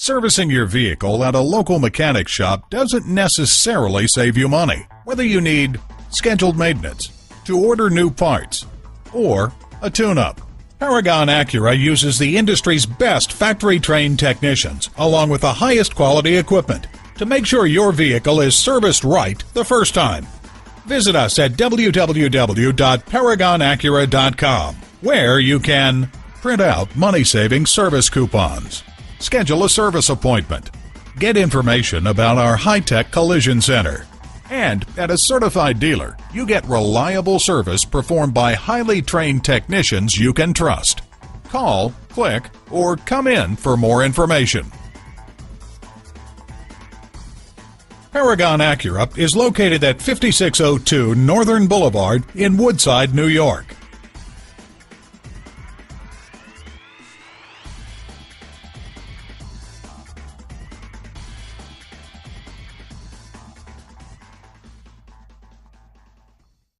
Servicing your vehicle at a local mechanic shop doesn't necessarily save you money. Whether you need scheduled maintenance, to order new parts, or a tune-up, Paragon Acura uses the industry's best factory-trained technicians along with the highest quality equipment to make sure your vehicle is serviced right the first time. Visit us at www.paragonacura.com, where you can print out money-saving service coupons, schedule a service appointment, get information about our high-tech collision center, and at a certified dealer, you get reliable service performed by highly trained technicians you can trust. Call, click, or come in for more information. Paragon Acura is located at 5602 Northern Boulevard in Woodside, New York.